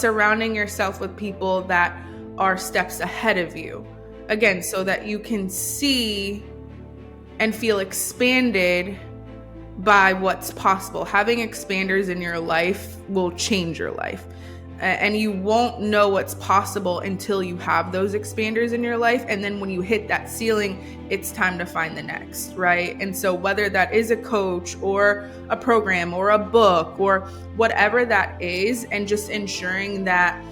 surrounding yourself with people that are steps ahead of you. Again, so that you can see and feel expanded by what's possible. Having expanders in your life will change your life. And you won't know what's possible until you have those expanders in your life. And then when you hit that ceiling, it's time to find the next, right? And so whether that is a coach or a program or a book or whatever that is, and just ensuring that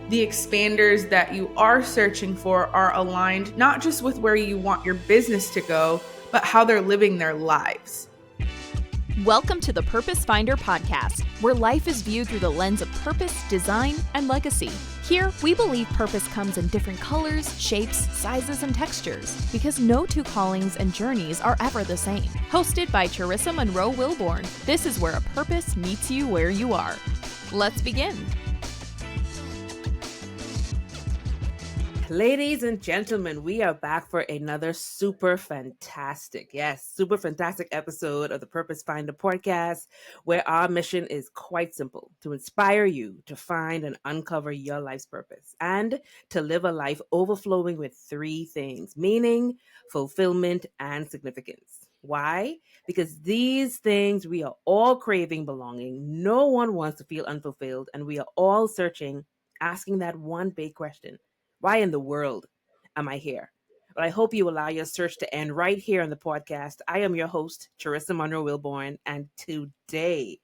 the expanders that you are searching for are aligned, not just with where you want your business to go, but how they're living their lives. Welcome to the Purpose Finder podcast, where life is viewed through the lens of purpose, design, and legacy. Here, we believe purpose comes in different colors, shapes, sizes, and textures, because no two callings and journeys are ever the same. Hosted by Charissa Monroe Wilborn, this is where a purpose meets you where you are. Let's begin. Ladies and gentlemen, we are back for another super fantastic episode of the Purpose Finder podcast, where our mission is quite simple: to inspire you to find and uncover your life's purpose and to live a life overflowing with three things: meaning, fulfillment, and significance. Why? Because these things, we are all craving belonging. No one wants to feel unfulfilled, and we are all searching, asking that one big question: why in the world am I here? But I hope you allow your search to end right here on the podcast. I am your host, Charissa Monroe Wilborn, and today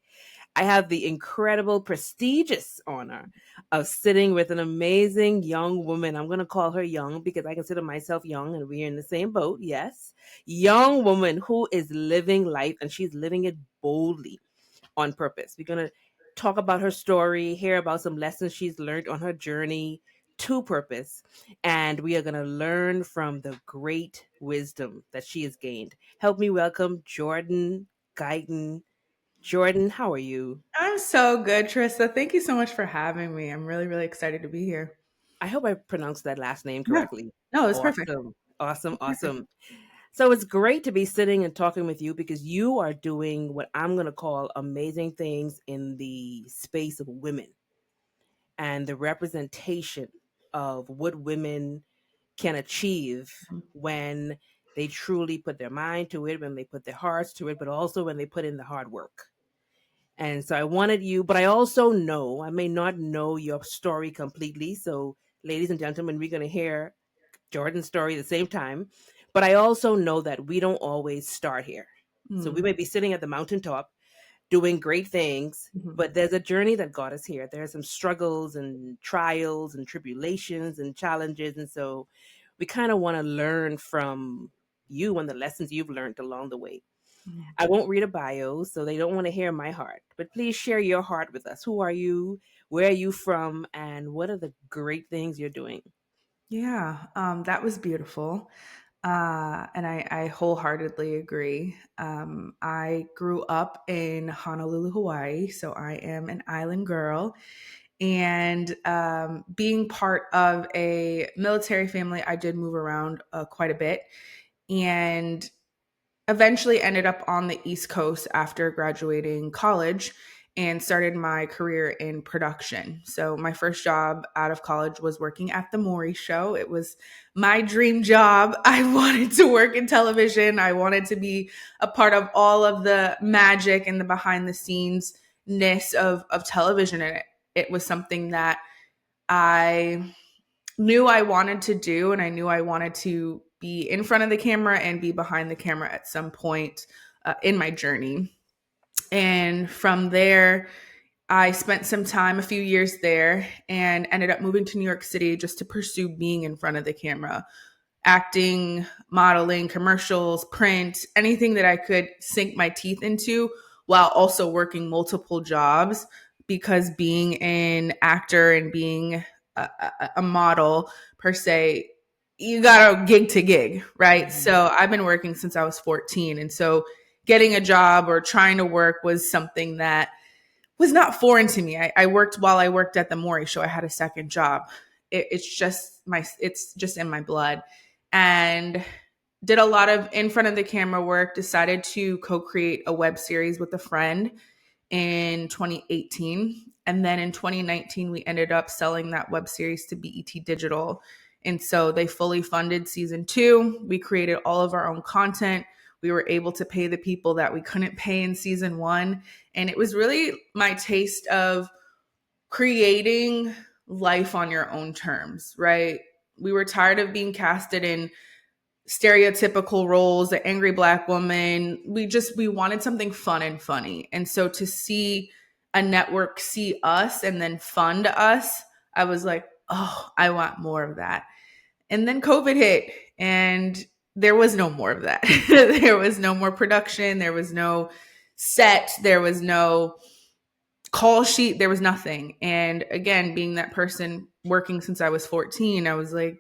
I have the incredible, prestigious honor of sitting with an amazing young woman. I'm going to call her young because I consider myself young and we're in the same boat. Yes, young woman who is living life, and she's living it boldly on purpose. We're going to talk about her story, hear about some lessons she's learned on her journey to purpose, and we are going to learn from the great wisdom that she has gained. Help me welcome Jourdan Guyton. Jourdan, how are you? I'm so good, Trista. Thank you so much for having me. I'm really, really excited to be here. I hope I pronounced that last name Yeah. correctly. No, it's perfect. Awesome. So it's great to be sitting and talking with you because you are doing what I'm going to call amazing things in the space of women and the representation of what women can achieve when they truly put their mind to it, when they put their hearts to it, but also when they put in the hard work. And so I wanted you, but I also know, I may not know your story completely. So ladies and gentlemen, we're going to hear Jourdan's story at the same time. But I also know that we don't always start here. So we may be sitting at the mountaintop doing great things, but there's a journey that got us here. There are some struggles and trials and tribulations and challenges. And so we kind of want to learn from you and the lessons you've learned along the way. I won't read a bio, so they don't want to hear my heart, but please share your heart with us. Who are you? Where are you from? And what are the great things you're doing? Yeah, that was beautiful. And I wholeheartedly agree. I grew up in Honolulu, Hawaii, so I am an island girl. And being part of a military family, I did move around quite a bit and eventually ended up on the East Coast after graduating college and started my career in production. So my first job out of college was working at the Maury Show. It was my dream job. I wanted to work in television. I wanted to be a part of all of the magic and the behind the scenes-ness of television. And it was something that I knew I wanted to do, and I knew I wanted to be in front of the camera and be behind the camera at some point in my journey. And from there, I spent some time, a few years there, and ended up moving to New York City just to pursue being in front of the camera, acting, modeling, commercials, print, anything that I could sink my teeth into while also working multiple jobs, because being an actor and being a model per se, you got to gig to gig, right? So I've been working since I was 14. And so getting a job or trying to work was something that was not foreign to me. I worked while I worked at the Maury Show. I had a second job. It's just in my blood. And did a lot of in front of the camera work, decided to co-create a web series with a friend in 2018. And then in 2019, we ended up selling that web series to BET Digital. And so they fully funded season 2. We created all of our own content. We were able to pay the people that we couldn't pay in season 1. And it was really my taste of creating life on your own terms, right? We were tired of being casted in stereotypical roles, the angry Black woman. We wanted something fun and funny. And so to see a network see us and then fund us, I was like, oh, I want more of that. And then COVID hit and there was no more of that. There was no more production. There was no set. There was no call sheet. There was nothing. And again, being that person working since I was 14, I was like,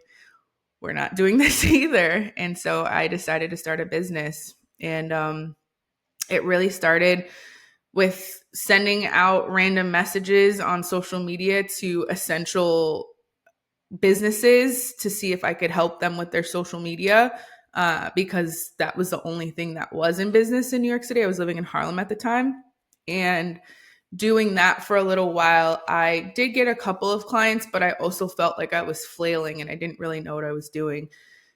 we're not doing this either. And so I decided to start a business. And it really started with sending out random messages on social media to essential businesses to see if I could help them with their social media, because that was the only thing that was in business in New York City. I was living in Harlem at the time. And doing that for a little while, I did get a couple of clients, but I also felt like I was flailing and I didn't really know what I was doing.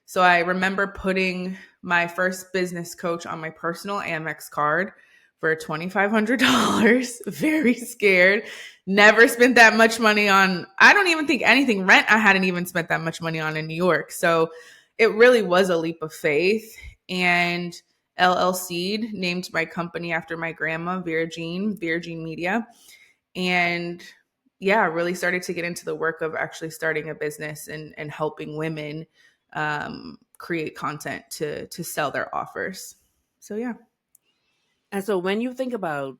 So I remember putting my first business coach on my personal Amex card for $2,500, very scared. Never spent that much money on, I don't even think anything, rent I hadn't even spent that much money on in New York. So it really was a leap of faith. And LLC'd, named my company after my grandma, Vera Jean Media. And yeah, really started to get into the work of actually starting a business and helping women create content to sell their offers. So yeah. And so when you think about,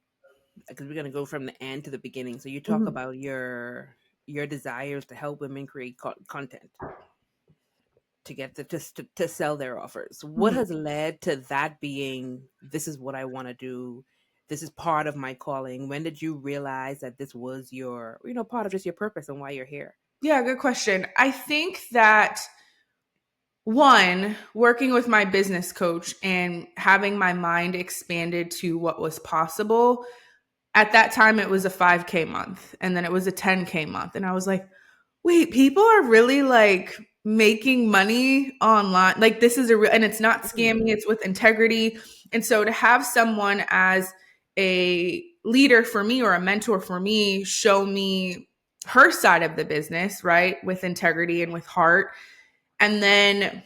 because we're going to go from the end to the beginning, so you talk Mhm. about your desires to help women create content to get to sell their offers. What Mhm. has led to that being, this is what I want to do, this is part of my calling? When did you realize that this was your, part of just your purpose and why you're here? Yeah, good question. I think that one, working with my business coach and having my mind expanded to what was possible. At that time, it was a 5K month and then it was a 10K month. And I was like, wait, people are really like making money online. Like this is a real, and it's not scamming, it's with integrity. And so to have someone as a leader for me or a mentor for me show me her side of the business, right? With integrity and with heart. And then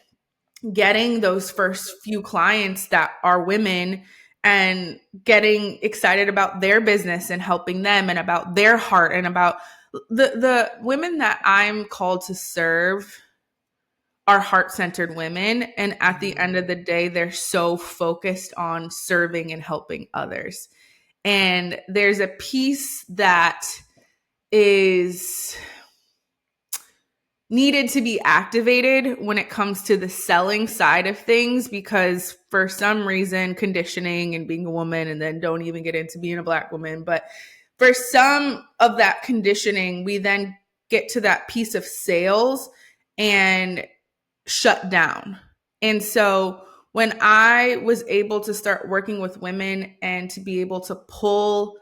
getting those first few clients that are women and getting excited about their business and helping them and about their heart and about the women that I'm called to serve are heart-centered women, and at the end of the day they're so focused on serving and helping others. And there's a piece that is needed to be activated when it comes to the selling side of things, because for some reason conditioning and being a woman, and then don't even get into being a Black woman, but for some of that conditioning we then get to that piece of sales and shut down. And so when I was able to start working with women and to be able to pull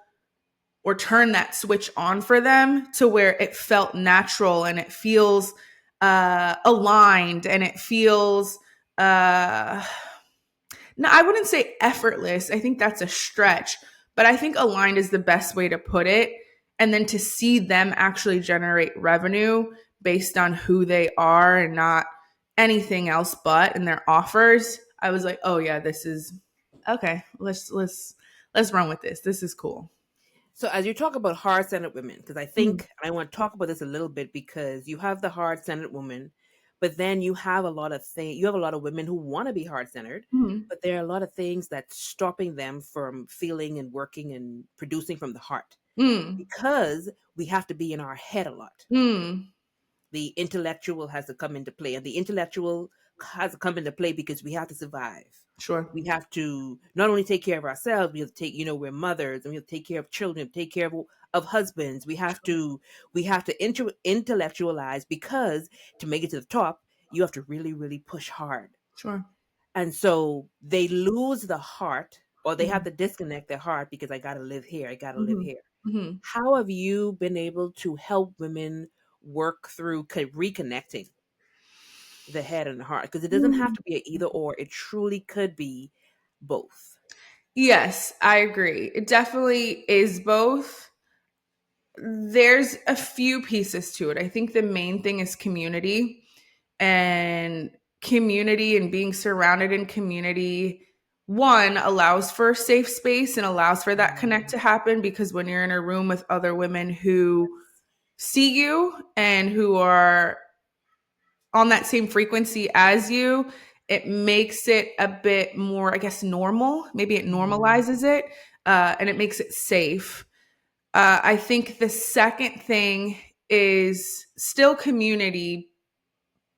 or turn that switch on for them to where it felt natural and it feels aligned and it feels no, I wouldn't say effortless. I think that's a stretch, but I think aligned is the best way to put it. And then to see them actually generate revenue based on who they are and not anything else but in their offers, I was like, oh yeah, this is okay. Let's run with this. This is cool. So as you talk about heart-centered women, because I Mhm. think I want to talk about this a little bit, because you have the heart-centered woman, but then you have a lot of things. You have a lot of women who want to be heart-centered, Mhm. but there are a lot of things that's stopping them from feeling and working and producing from the heart, Mm. because we have to be in our head a lot. Mm. The intellectual has to come into play, and the intellectual has to come into play because we have to survive. Sure. We have to not only take care of ourselves, we have to take, we're mothers, and we have to take care of children, take care of husbands. We have to intellectualize, because to make it to the top, you have to really, really push hard. Sure. And so they lose the heart or they have Mhm. to disconnect their heart because I got to live here. I got to live Mhm. here. Mhm. How have you been able to help women work through reconnecting the head and the heart? Because it doesn't have Mm. to be a either or. It truly could be both. Yes, I agree. It definitely is both. There's a few pieces to it. I think the main thing is community, and community and being surrounded in community, one, allows for a safe space and allows for that connect Mm, to happen, because when you're in a room with other women who see you and who are on that same frequency as you, it makes it a bit more, I guess, normal. Maybe it mm, normalizes it, and it makes it safe. I think the second thing is still community,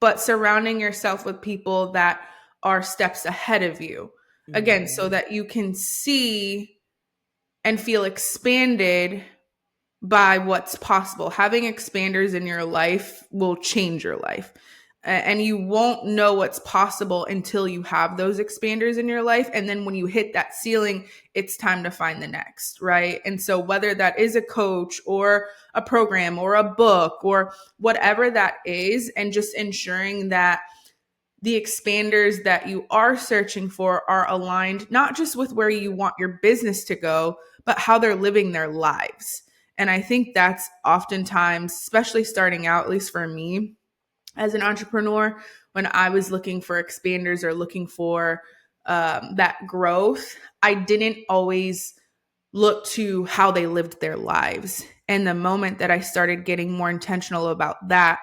but surrounding yourself with people that are steps ahead of you. Again, so mm, that you can see and feel expanded by what's possible. Having expanders in your life will change your life. And you won't know what's possible until you have those expanders in your life. And then when you hit that ceiling, it's time to find the next, right? And so, whether that is a coach or a program or a book or whatever that is, and just ensuring that the expanders that you are searching for are aligned not just with where you want your business to go, but how they're living their lives. And I think that's oftentimes, especially starting out, at least for me as an entrepreneur, when I was looking for expanders or looking for that growth, I didn't always look to how they lived their lives. And the moment that I started getting more intentional about that,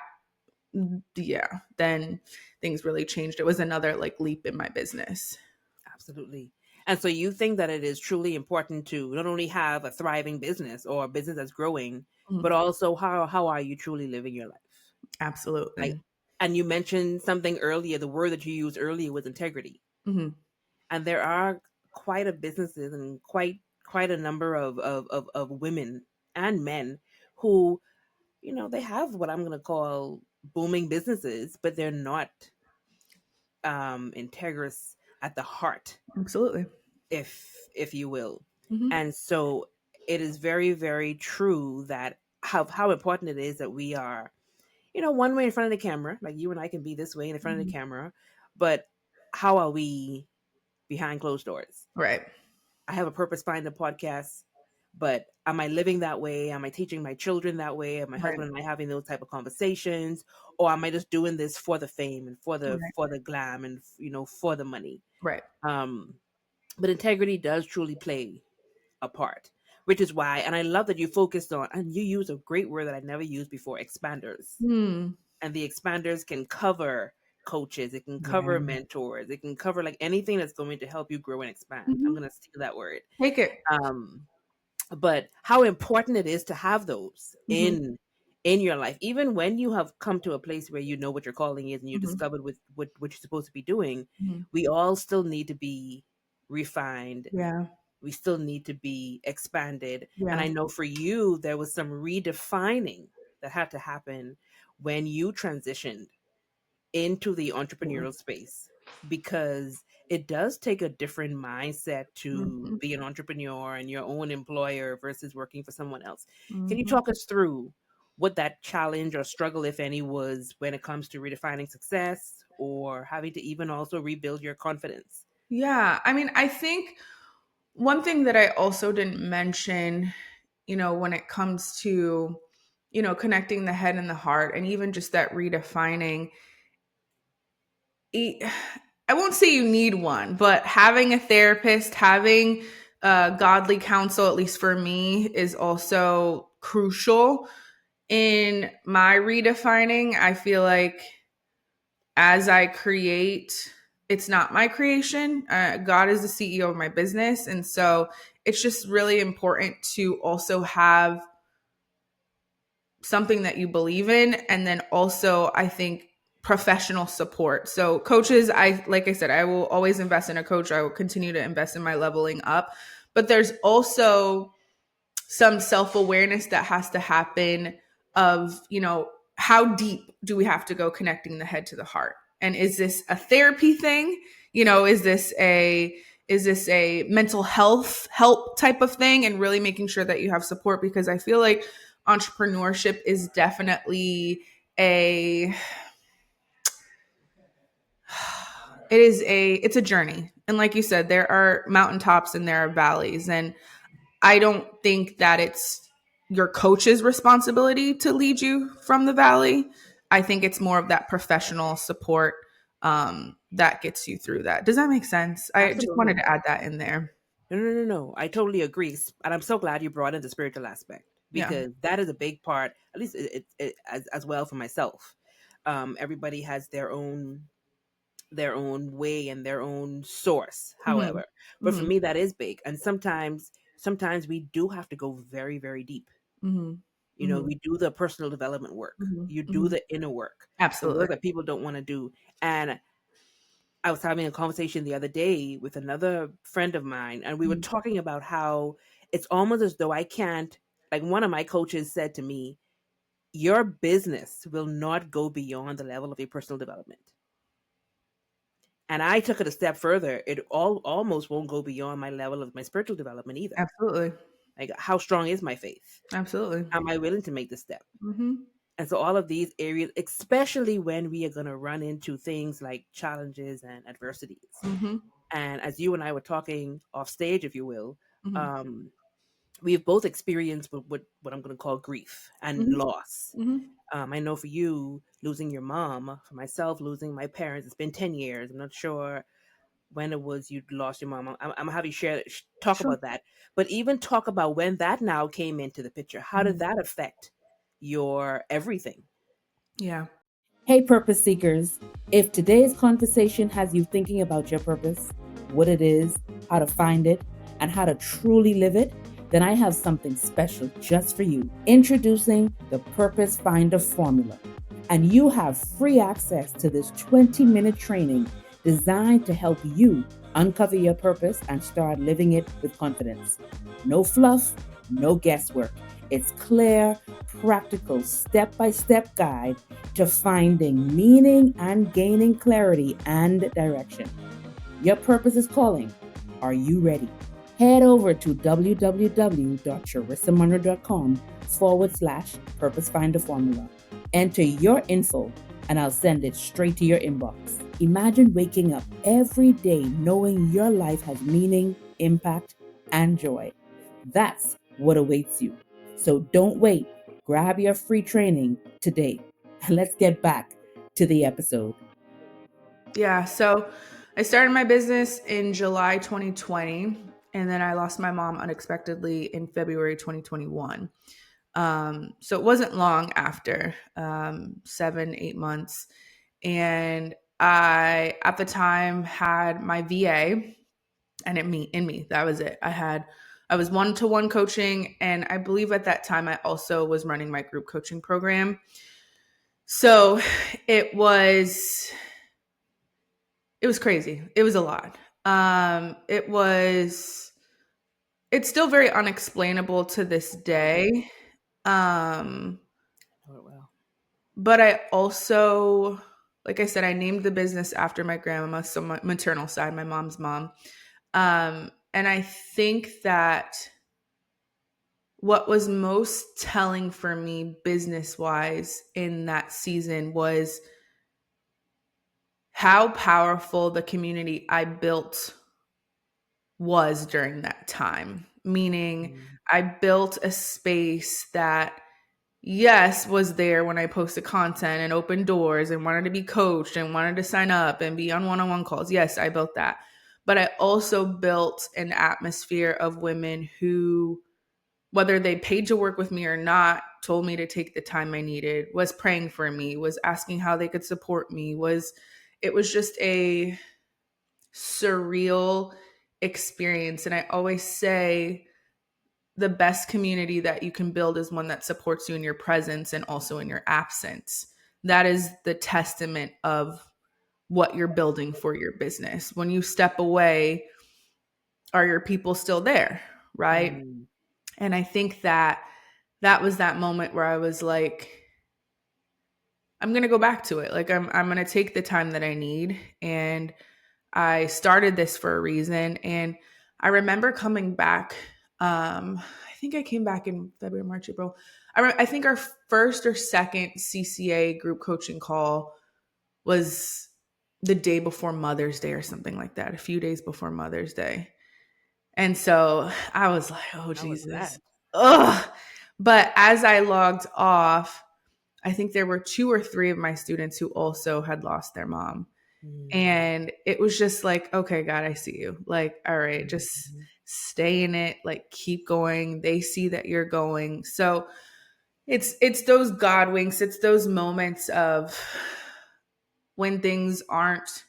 yeah, then things really changed. It was another like leap in my business. absolutely. And so you think that it is truly important to not only have a thriving business or a business that's growing, but Mhm. also how are you truly living your life? Like, Absolutely. and you mentioned something earlier. The word that you used earlier was integrity, Hmm. and there are quite a businesses and quite a number of women and men who, they have what I'm going to call booming businesses, but they're not integrous at the heart, Absolutely. if you will. Hmm. And so it is very, very true that how important it is that we are, one way in front of the camera, like you and I can be this way in front of the Hmm. camera, but how are we behind closed doors? Right. I have a purpose find the podcast, but am I living that way? Am I teaching my children that way? Am my Right. husband and I having those type of conversations? Or am I just doing this for the fame and Right. for the glam and for the money? Right. Um, but integrity does truly play a part, which is why, and I love that you focused on, and you use a great word that I never used before, expanders. Hmm. And the expanders can cover coaches, it can cover Yeah. mentors, it can cover like anything that's going to help you grow and expand. I'm Hmm. going to steal that word. Take it. Um, but how important it is to have those Hmm. in your life, even when you have come to a place where you know what your calling is and you Hmm. discovered what you're supposed to be doing. Hmm. We all still need to be refined, Yeah. we still need to be expanded. And Yeah. I know for you there was some redefining that had to happen when you transitioned into the entrepreneurial space, because it does take a different mindset to Hmm. be an entrepreneur and your own employer versus working for someone else. Can you Hmm. talk us through what that challenge or struggle, if any, was when it comes to redefining success or having to even also rebuild your confidence? Yeah. I mean, I think one thing that I also didn't mention, when it comes to, connecting the head and the heart, and even just that redefining, e- I won't say you need one, but having a therapist, having godly counsel, at least for me, is also crucial in my redefining. I feel like as I create, it's not my creation. God is the CEO of my business. And so it's just really important to also have something that you believe in. And then also, I think, professional support. So coaches, like I said, I will always invest in a coach. I will continue to invest in my leveling up. But there's also some self-awareness that has to happen of, how deep do we have to go connecting the head to the heart? And is this a therapy thing? Is this a Is this a mental health help type of thing? And really making sure that you have support, because I feel like entrepreneurship is definitely a it's a journey. And like you said, there are mountaintops and there are valleys. And I don't think that it's your coach's responsibility to lead you from the valley. I think it's more of that professional support that gets you through that. Does that make sense? I just wanted Absolutely. to add that in there. No, no, no, no. I totally agree. And I'm so glad you brought in the spiritual aspect, Yeah. because that is a big part, at least as well for myself. Everybody has their own way and their own source, Mm-hmm. however. But for Mm-hmm. me, that is big. And sometimes we do have to go very, very deep. Mm-hmm. You know, Mm-hmm. we do the personal development work. Mm-hmm. You do Mm-hmm. the inner work, the Absolutely. work that people don't want to do. And I was having a conversation the other day with another friend of mine, and we were Mm-hmm. talking about how it's almost as though I can't, like, one of my coaches said to me, your business will not go beyond the level of your personal development. And I took it a step further. It almost won't go beyond my level of my spiritual development either. Absolutely. Like, how strong is my faith? Absolutely. Am I willing to make the step? Mm-hmm. And so all of these areas, especially when we are going to run into things like challenges and adversities. Mm-hmm. And as you and I were talking off stage, if you will, Mm-hmm. um, we've both experienced what I'm going to call grief and Mm-hmm. loss. Mm-hmm. I know for you, losing your mom, for myself, losing my parents, it's been 10 years. I'm not sure when it was you lost your mom. I'm going to have you talk Sure. about that. But even talk about when that now came into the picture. How did Mm-hmm. that affect your everything? Yeah. Hey, purpose seekers. If today's conversation has you thinking about your purpose, what it is, how to find it, and how to truly live it, then I have something special just for you. Introducing the Purpose Finder Formula. And you have free access to this 20-minute training designed to help you uncover your purpose and start living it with confidence. No fluff, no guesswork. It's clear, practical, step-by-step guide to finding meaning and gaining clarity and direction. Your purpose is calling. Are you ready? Head over to www.charissamunro.com/purpose finder formula. Enter your info and I'll send it straight to your inbox. Imagine waking up every day knowing your life has meaning, impact, and joy. That's what awaits you. So don't wait. Grab your free training today. Let's get back to the episode. Yeah. So I started my business in July 2020, and then I lost my mom unexpectedly in February 2021. So it wasn't long after, 7, 8 months. And I, at the time, had my VA and in me. That was it. I was one-to-one coaching. And I believe at that time, I also was running my group coaching program. So it was crazy. It was a lot. It's still very unexplainable to this day. Um, Oh, well. but I also, like I said, I named the business after my grandma, so my maternal side, my mom's mom. And I think that what was most telling for me business wise in that season was how powerful the community I built was during that time. Meaning, Mm. I built a space that, yes, was there when I posted content and opened doors and wanted to be coached and wanted to sign up and be on one-on-one calls. Yes, I built that. But I also built an atmosphere of women who, whether they paid to work with me or not, told me to take the time I needed, was praying for me, was asking how they could support me, it was just a surreal experience. And I always say the best community that you can build is one that supports you in your presence and also in your absence. That is the testament of what you're building for your business. When you step away, are your people still there? Right. Mm. And I think that that was that moment where I was like, I'm going to go back to it. Like I'm going to take the time that I need. And I started this for a reason. And I remember coming back. I think I came back in February, March, April. I think our first or second CCA group coaching call was the day before Mother's Day or something like that, a few days before Mother's Day. And so I was like, oh, How was Jesus. that? Ugh. But as I logged off, I think there were 2 or 3 of my students who also had lost their mom. Mm. And it was just like, okay, God, I see you. Like, all right, just Mhm. stay in it, like keep going. They see that you're going. So it's those God winks, it's those moments of when things aren't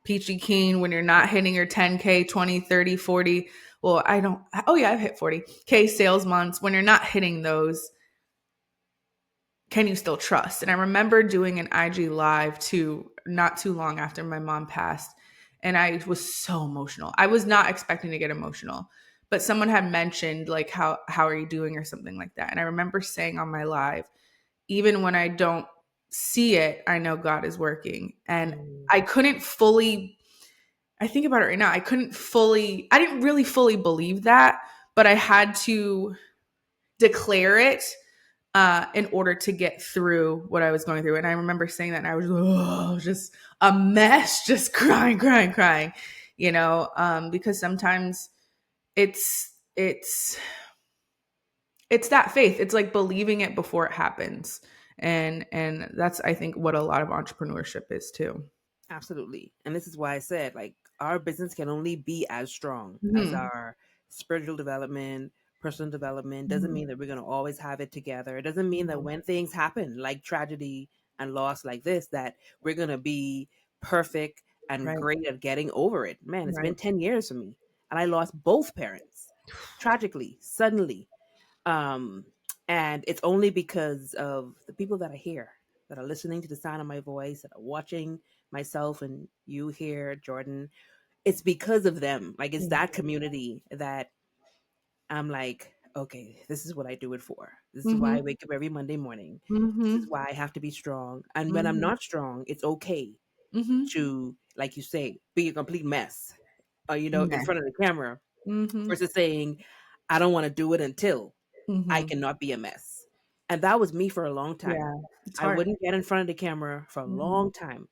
peachy keen, when you're not hitting your 10K, 20, 30, 40. Well, I don't, oh yeah, I've hit 40K sales months. When you're not hitting those, can you still trust? And I remember doing an IG live too, not too long after my mom passed. And I was so emotional. I was not expecting to get emotional, but someone had mentioned like, how are you doing or something like that. And I remember saying on my live, even when I don't see it, I know God is working. And Mm. I couldn't fully, I think about it right now, I didn't really fully believe that, but I had to declare it in order to get through what I was going through. And I remember saying that and I was just a mess, just crying, crying, crying, because sometimes it's it's that faith. It's like believing it before it happens. And that's, I think, what a lot of entrepreneurship is too. Absolutely. And this is why I said, like, our business can only be as strong as Mhm. our spiritual development, personal development. Doesn't Mhm. mean that we're going to always have it together. It doesn't mean that No. when things happen, like tragedy and loss like this, that we're going to be perfect and Right. great at getting over it. Man, it's been Right. 10 years for me. And I lost both parents tragically, suddenly. Um, and it's only because of the people that are here, that are listening to the sound of my voice, that are watching myself and you here, Jourdan. It's because of them. Like, it's Yeah. that community that I'm like, okay, this is what I do it for. This is why I Mhm. wake up every Monday morning. This is Mhm. why I have to be strong. And when I'm Mhm. not strong, it's okay Mhm. to, like you say, be a complete mess, in Yeah. front of the camera Mhm. versus saying, I don't want to do it until I Mhm. cannot be a mess. And that was me for a long time. Yeah. It's I hard. wouldn't get in front of the camera for a Mhm. long time,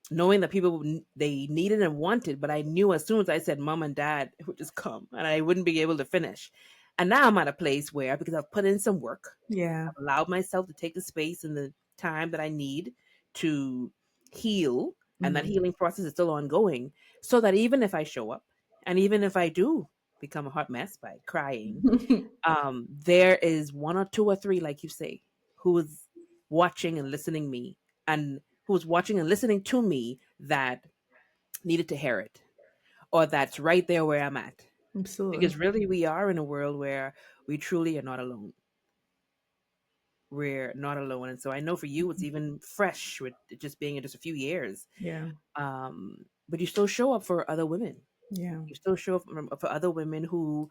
knowing that people they needed and wanted, but I knew as soon as I said mom and dad, it would just come, and I wouldn't be able to finish. And now I'm at a place where, because I've put in some work, Yeah. I've allowed myself to take the space and the time that I need to heal, and that Mhm. healing process is still ongoing, so that even if I show up, and even if I do become a hot mess by crying, there is one or two or three, like you say, who is watching and listening me, and who was watching and listening to me, that needed to hear it, or that's right there where I'm at. Absolutely. Because really, we are in a world where we truly are not alone. We're not alone, and so I know for you, it's even fresh with it just being in just a few years. Yeah. But you still show up for other women. Yeah. You still show up for other women who,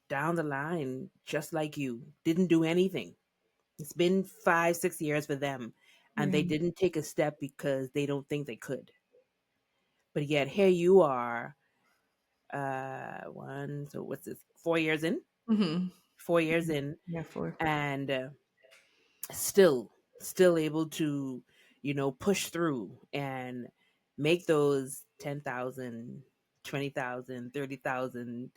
down the line, just like you, didn't do anything. It's been 5, 6 years for them, and Yeah. they didn't take a step because they don't think they could. But yet here you are, so what's this? 4 years in, Mhm. 4 years in, Yeah, 4. and still able to, push through and make those 10,000, 20,000, 30,000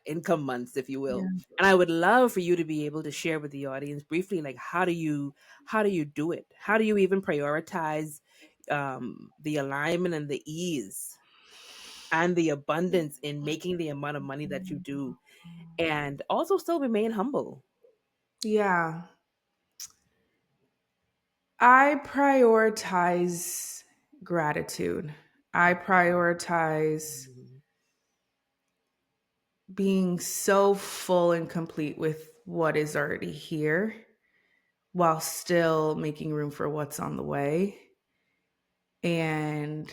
income months, if you will. Yeah. And I would love for you to be able to share with the audience briefly, like, how do you do it? How do you even prioritize the alignment and the ease and the abundance in making the amount of money that you do, and also still remain humble? Yeah. I prioritize gratitude. I prioritize Mhm. being so full and complete with what is already here while still making room for what's on the way. And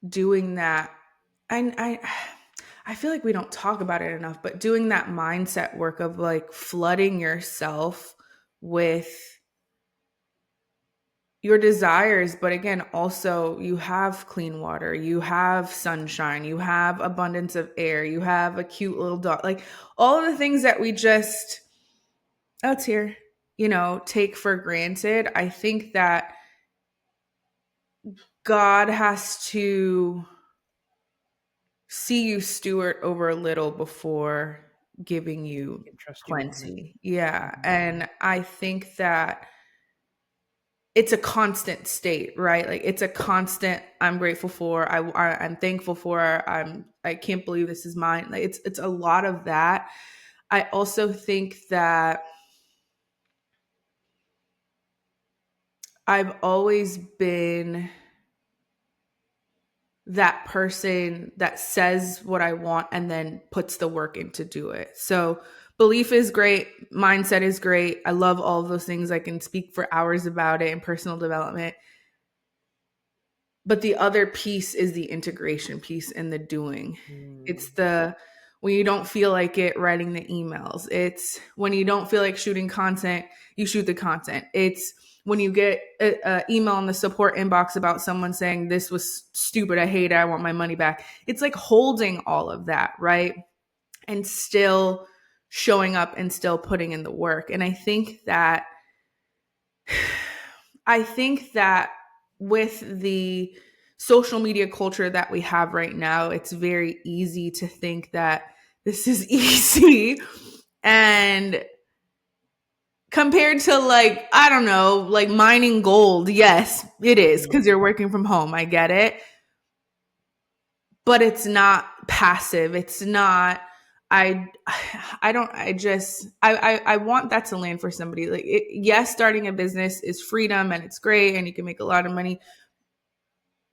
doing that, and I feel like we don't talk about it enough, but doing that mindset work of like flooding yourself with your desires, but again, also you have clean water, you have sunshine, you have abundance of air, you have a cute little dog, like all of the things that we just, oh, it's here, take for granted. I think that God has to see you steward over a little before giving you Can trust you more. plenty. Yeah. And I think that it's a constant state, right? Like it's a constant I'm grateful for, I'm thankful for, I can't believe this is mine. Like it's a lot of that. I also think that I've always been that person that says what I want and then puts the work in to do it. So belief is great. Mindset is great. I love all of those things. I can speak for hours about it and personal development. But the other piece is the integration piece and the doing. It's the when you don't feel like it, writing the emails. It's when you don't feel like shooting content, you shoot the content. It's when you get an email in the support inbox about someone saying, this was stupid, I hate it, I want my money back. It's like holding all of that, right? And still showing up and still putting in the work. And I think that with the social media culture that we have right now, it's very easy to think that this is easy. And compared to like, I don't know, like mining gold, yes, it is because you're working from home. I get it. But it's not passive. It's not, I want that to land for somebody. Like, yes, starting a business is freedom and it's great and you can make a lot of money,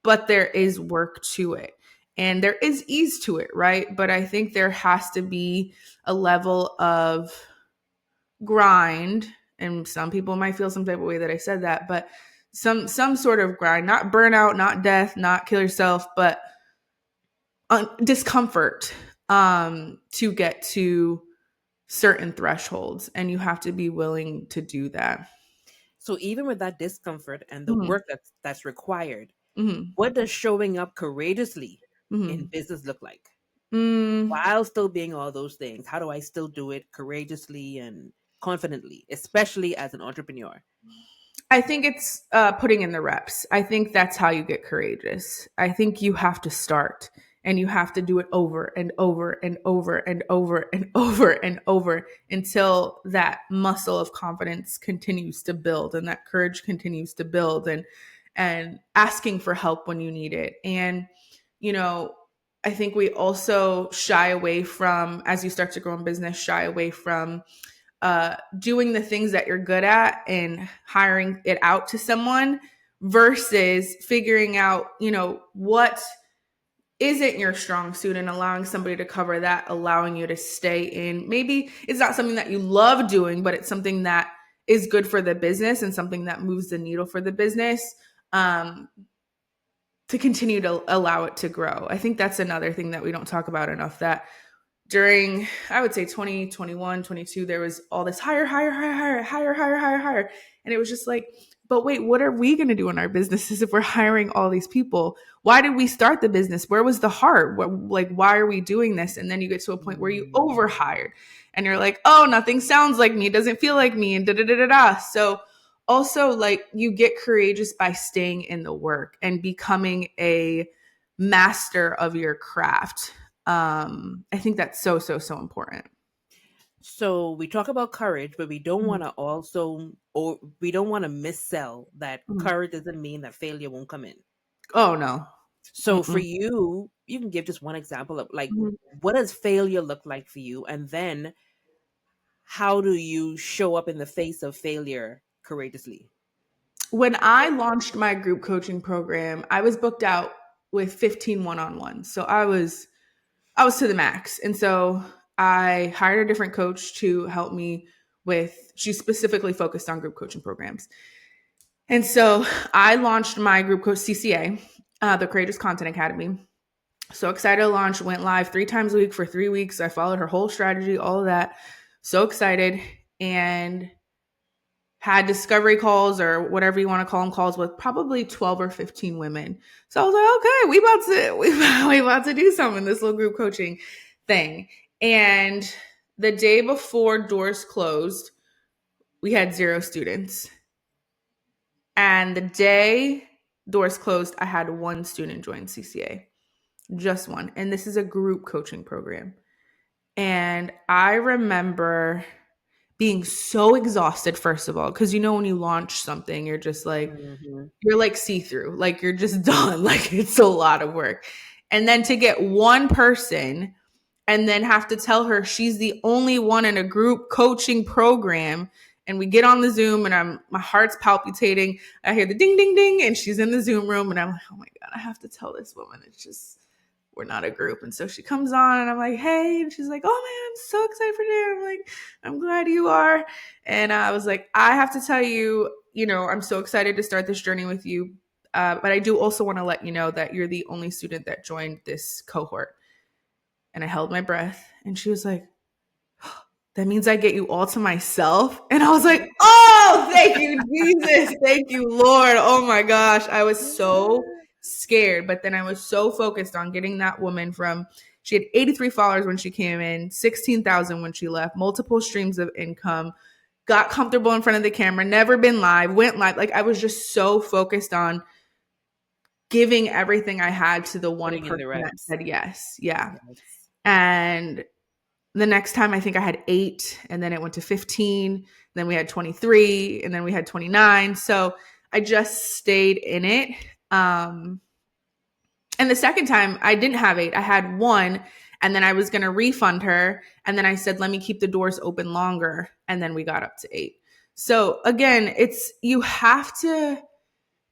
but there is work to it and there is ease to it, right? But I think there has to be a level of grind, and some people might feel some type of way that I said that, but some sort of grind, not burnout, not death, not kill yourself, but discomfort to get to certain thresholds, and you have to be willing to do that. So even with that discomfort and the Mm-hmm. work that's required, Mm-hmm. what does showing up courageously in Mm-hmm. business look like? Mm, While still being all those things, how do I still do it courageously and confidently, especially as an entrepreneur? I think it's putting in the reps. I think that's how you get courageous. I think you have to start and you have to do it over and over and over and over and over and over until that muscle of confidence continues to build and that courage continues to build, and asking for help when you need it. And, I think we also shy away from, as you start to grow in business, shy away from doing the things that you're good at and hiring it out to someone versus figuring out, what isn't your strong suit and allowing somebody to cover that, allowing you to stay in. Maybe it's not something that you love doing, but it's something that is good for the business and something that moves the needle for the business, to continue to allow it to grow. I think that's another thing that we don't talk about enough, that during, I would say 2021, 22, there was all this hire. And it was just like, but wait, what are we going to do in our businesses if we're hiring all these people? Why did we start the business? Where was the heart? Why are we doing this? And then you get to a point where you overhired and you're like, oh, nothing sounds like me. It doesn't feel like me. And da. So also, like, you get courageous by staying in the work and becoming a master of your craft. I think that's so important. So we talk about courage, but we don't want to also, or we don't want to missell that courage doesn't mean that failure won't come in. Oh no. So for you, you can give just one example of like, what does failure look like for you? And then how do you show up in the face of failure courageously? When I launched my group coaching program, I was booked out with 15 one-on-ones. So I was to the max. And so I hired a different coach to help me with, she's specifically focused on group coaching programs. And so I launched my group coach CCA, the Courageous Content Academy. So excited to launch, went live 3 times a week for 3 weeks. I followed her whole strategy, all of that. So excited. And had discovery calls or whatever you want to call them calls with probably 12 or 15 women. So I was like, okay, we about to do something, this little group coaching thing. And the day before doors closed, we had 0 students. And the day doors closed, I had 1 student join CCA, just 1. And this is a group coaching program. And I remember being so exhausted, first of all, because when you launch something, you're just like, you're like see-through, like you're just done. Like it's a lot of work. And then to get 1 person and then have to tell her she's the only one in a group coaching program. And we get on the Zoom and my heart's palpitating. I hear the ding, ding, ding. And she's in the Zoom room. And I'm like, oh my God, I have to tell this woman. It's just, we're not a group. And so she comes on and I'm like, hey. And she's like, oh man, I'm so excited for you. I'm like, I'm glad you are. And I was like, I have to tell you, I'm so excited to start this journey with you. But I do also want to let you know that you're the only student that joined this cohort. And I held my breath and she was like, that means I get you all to myself. And I was like, oh, thank you, Jesus. Thank you, Lord. Oh my gosh. I was so scared. But then I was so focused on getting that woman she had 83 followers when she came in, 16,000 when she left, multiple streams of income, got comfortable in front of the camera, never been live, went live. Like I was just so focused on giving everything I had to the one person that said yes. Yeah. Yes. And the next time I think I had 8 and then it went to 15. Then we had 23 and then we had 29. So I just stayed in it. And the second time I didn't have 8. I had 1 and then I was going to refund her. And then I said, let me keep the doors open longer. And then we got up to 8. So again, you have to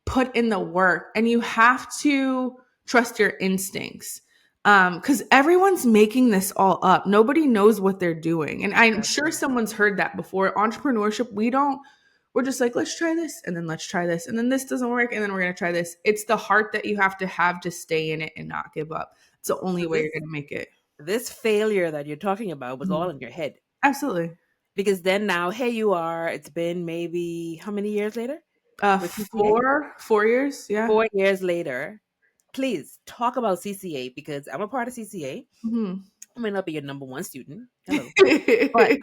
put in the work and you have to trust your instincts. Because everyone's making this all up. Nobody knows what they're doing. And I'm sure someone's heard that before. Entrepreneurship, we're just like, let's try this and then let's try this. And then this doesn't work. And then we're going to try this. It's the heart that you have to stay in it and not give up. It's the only way you're going to make it. This failure that you're talking about was all in your head. Absolutely. Because then now, here you are. It's been maybe how many years later? 4 years. Yeah. 4 years later. Please talk about CCA because I'm a part of CCA. Mm-hmm. I may not be your number 1 student. Hello. But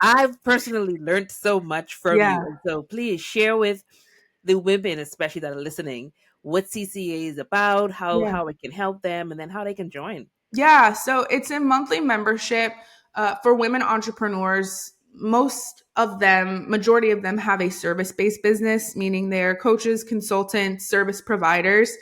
I've personally learned so much from you. And so please share with the women, especially that are listening, what CCA is about, how it can help them, and then how they can join. Yeah. So it's a monthly membership for women entrepreneurs. Majority of them have a service-based business, meaning they're coaches, consultants, service providers.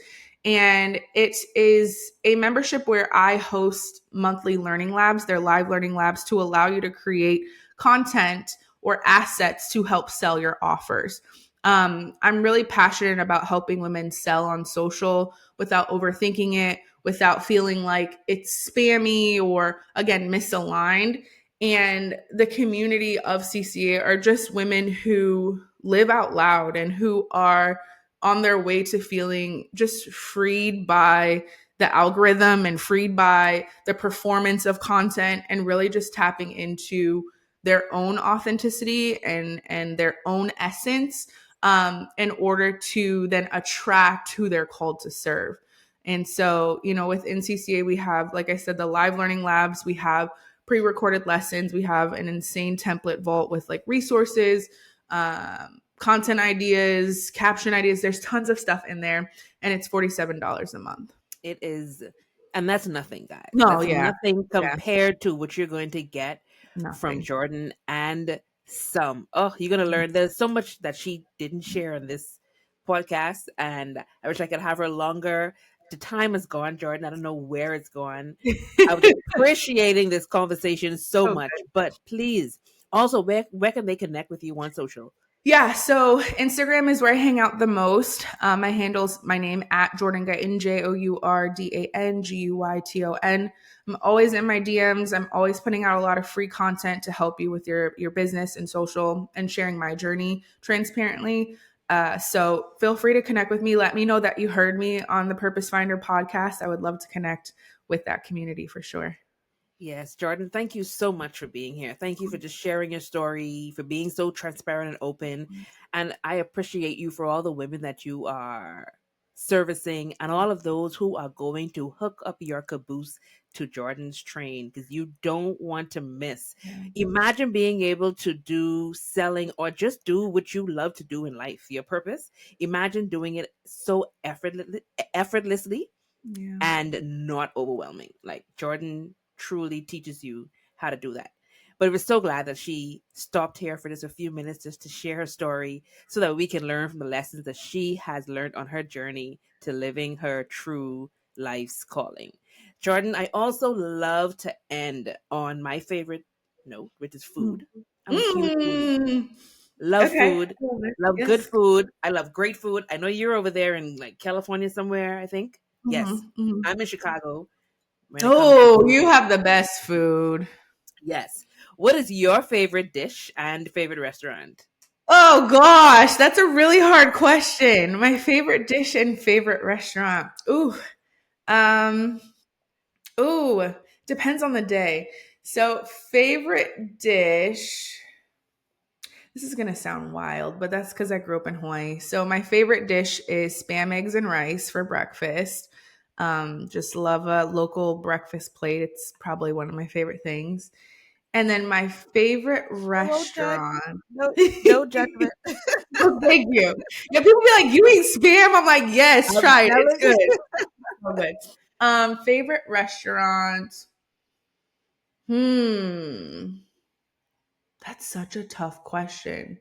And it is a membership where I host monthly learning labs. They're live learning labs to allow you to create content or assets to help sell your offers. I'm really passionate about helping women sell on social without overthinking it, without feeling like it's spammy or, again, misaligned. And the community of CCA are just women who live out loud and who are on their way to feeling just freed by the algorithm and freed by the performance of content and really just tapping into their own authenticity and their own essence in order to then attract who they're called to serve. And so, within CCA, we have, like I said, the live learning labs, we have pre-recorded lessons, we have an insane template vault with like resources, content ideas, caption ideas. There's tons of stuff in there, and it's $47 a month. It is, and that's nothing, guys. No, that's nothing compared to what you're going to get from Jourdan and some. Oh, you're going to learn. There's so much that she didn't share on this podcast, and I wish I could have her longer. The time is gone, Jourdan. I don't know where it's gone. I was appreciating this conversation so much, but please, also, where can they connect with you on social? Yeah, so Instagram is where I hang out the most. My handle's my name at Jourdan Guyton, JOURDANGUYTON. I'm always in my DMs. I'm always putting out a lot of free content to help you with your business and social and sharing my journey transparently. So feel free to connect with me. Let me know that you heard me on the Purpose Finder podcast. I would love to connect with that community for sure. Yes, Jordan, thank you so much for being here. Thank you for just sharing your story, for being so transparent and open. And I appreciate you for all the women that you are servicing and all of those who are going to hook up your caboose to Jordan's train because you don't want to miss. Yeah. Imagine being able to do selling or just do what you love to do in life, your purpose. Imagine doing it so effortlessly Yeah. and not overwhelming. Like Jordan truly teaches you how to do that. But we're so glad that she stopped here for just a few minutes just to share her story so that we can learn from the lessons that she has learned on her journey to living her true life's calling. Jordan, I also love to end on my favorite note, which is Mm. food. I'm a huge foodie. Mm. Love Okay. food. I love it. Love good Yes. food. I love great food. I know you're over there in like California somewhere, I think. Yes. Hmm. I'm in Chicago when it comes to Oh, food. you have the best food. Yes. What is your favorite dish and favorite restaurant? Oh gosh, that's a really hard question. My favorite dish and favorite restaurant. Um, ooh, depends on the day. So, favorite dish. This is gonna sound wild, but that's because I grew up in Hawaii. So, my favorite dish is spam, eggs, and rice for breakfast. Just love a local breakfast plate. It's probably one of my favorite things. And then my favorite I won't judge. restaurant. No, no judgment. Oh, thank you. Yeah, people be like, "You eat spam?" I'm like, "Yes, I'm try it. It's telling you. good. So good." Favorite restaurant. Hmm, that's such a tough question.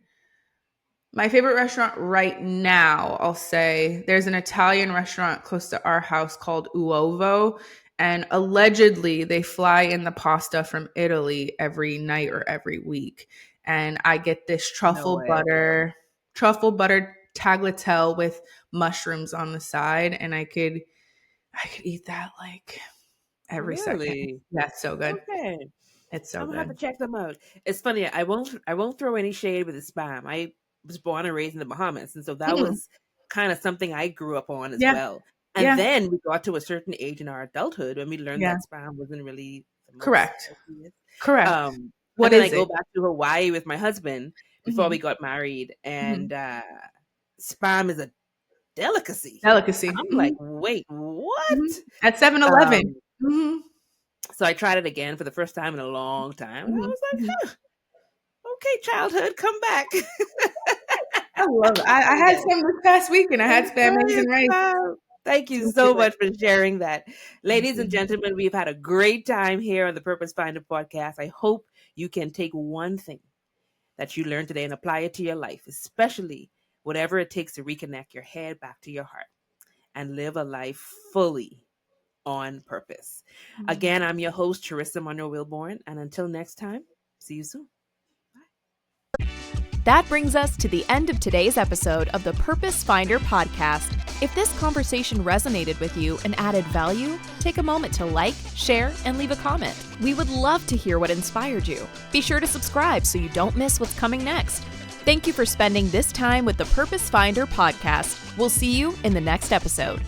My favorite restaurant right now, I'll say, there's an Italian restaurant close to our house called Uovo, and allegedly they fly in the pasta from Italy every night or every week. And I get this No way. truffle butter tagliatelle with mushrooms on the side, and I could eat that like every second. Really? Yeah, it's so good. Okay. It's so I'm gonna have to good. check them out. It's funny. I won't throw any shade with the spam. I was born and raised in the Bahamas, and so that Mm, was kind of something I grew up on as yeah, well. And yeah, then we got to a certain age in our adulthood when we learned yeah. that spam wasn't really the most Correct. healthiest. Correct. Um, and What then I is go it? back to Hawaii with my husband before we Mhm, got married, mhm. and spam is a delicacy. Delicacy. I'm like, Mhm, wait, mhm. what? At 7-Eleven. Um, Mhm, so I tried it again for the first time in a long time, and I mhm, was like, mhm. huh, okay, childhood, come back. I love it. I had some this past weekend. I had spam, eggs, Enjoy and it, rice. child. Thank It you was so good. much for sharing that. Thank Ladies and you. gentlemen, we've had a great time here on the Purpose Finder podcast. I hope you can take one thing that you learned today and apply it to your life, especially whatever it takes to reconnect your head back to your heart and live a life fully on purpose. Mhm. Again, I'm your host, Charissa Monroe Wilborn, and until next time, see you soon. That brings us to the end of today's episode of the Purpose Finder podcast. If this conversation resonated with you and added value, take a moment to like, share, and leave a comment. We would love to hear what inspired you. Be sure to subscribe so you don't miss what's coming next. Thank you for spending this time with the Purpose Finder podcast. We'll see you in the next episode.